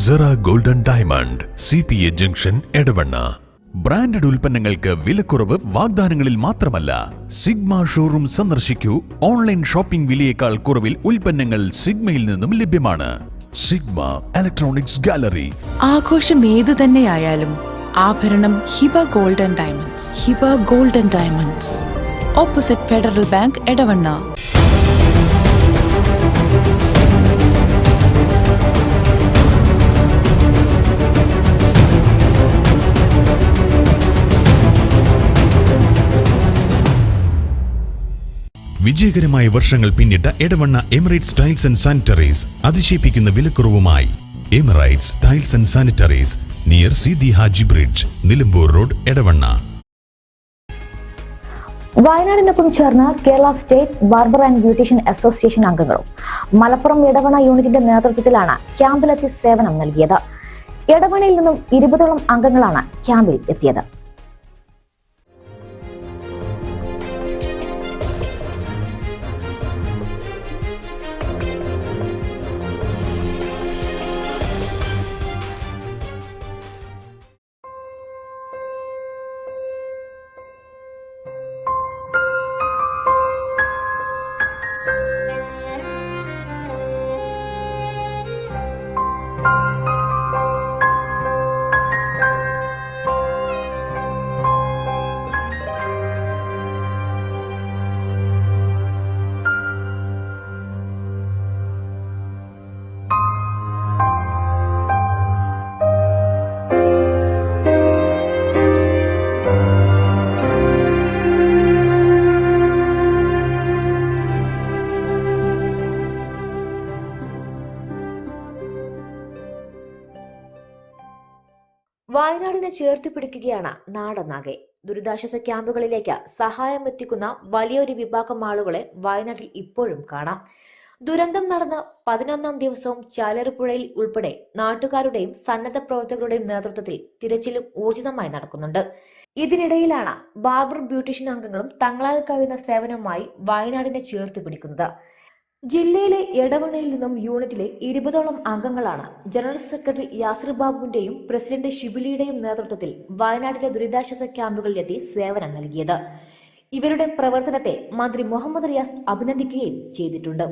Cera golden diamond CPA junction Edavanna. Branded ഉൽപ്പന്നങ്ങൾക്ക് വിലക്കുറവ് വാഗ്ദാനങ്ങളിൽ മാത്രമല്ല, സിഗ്മ ഷോറൂം സന്ദർശിക്കൂ. ഓൺലൈൻ ഷോപ്പിംഗ് വിലയേക്കാൾ കുറവിൽ ഉൽപ്പന്നങ്ങൾ സിഗ്മയിൽ നിന്നും ലഭ്യമാണ്. Sigma electronics gallery. ആഘോഷം ഏതു തന്നെയായാലും ആഭരണം Hiba golden diamonds. Hiba golden diamonds, opposite federal bank, Edavanna. വിജയകരമായ വർഷങ്ങൾ പിന്നിട്ട Edavanna Emirates tiles and sanitaries അതിശയിപ്പിക്കുന്ന വിലക്കുറവുമായി. Emirates tiles and sanitaries, near Seethi Haji bridge, Nilambur road, Edavanna. വയനാടിനൊപ്പം ചേർന്ന് Kerala state barber and beautician association അംഗങ്ങളും മലപ്പുറം എടവണ്ണ യൂണിറ്റിന്റെ നേതൃത്വത്തിലാണ് ക്യാമ്പിലെത്തി സേവനം നൽകിയത്. എടവണ്ണയിൽ നിന്നും 20ഓളം അംഗങ്ങളാണ് ക്യാമ്പിൽ എത്തിയത്. വയനാടിനെ ചേർത്ത് പിടിക്കുകയാണ് നാടൊന്നാകെ. ദുരിതാശ്വാസ ക്യാമ്പുകളിലേക്ക് സഹായം എത്തിക്കുന്ന വലിയൊരു വിഭാഗം ആളുകളെ വയനാട്ടിൽ ഇപ്പോഴും കാണാം. ദുരന്തം നടന്ന് 11ാം ദിവസവും ചാലറുപുഴയിൽ ഉൾപ്പെടെ നാട്ടുകാരുടെയും സന്നദ്ധ പ്രവർത്തകരുടെയും നേതൃത്വത്തിൽ തിരച്ചിലും ഊർജിതമായി നടക്കുന്നുണ്ട്. ഇതിനിടയിലാണ് ബാർബർ ബ്യൂട്ടീഷ്യൻ അംഗങ്ങളും തങ്ങളാൽ കഴിയുന്ന സേവനവുമായി വയനാടിനെ ചേർത്ത് പിടിക്കുന്നത്. ജില്ലയിലെ എടവണ്ണയിൽ നിന്നും യൂണിറ്റിലെ 20ഓളം അംഗങ്ങളാണ് ജനറൽ സെക്രട്ടറി യാസിർ ബാബുവിന്റെയും പ്രസിഡന്റ് ഷിബിലിയുടെയും നേതൃത്വത്തിൽ വയനാട്ടിലെ ദുരിതാശ്വാസ ക്യാമ്പുകളിലെത്തി സേവനം നൽകിയത്. ഇവരുടെ പ്രവർത്തനത്തെ മന്ത്രി മുഹമ്മദ് റിയാസ് അഭിനന്ദിക്കുകയും ചെയ്തിട്ടുണ്ട്.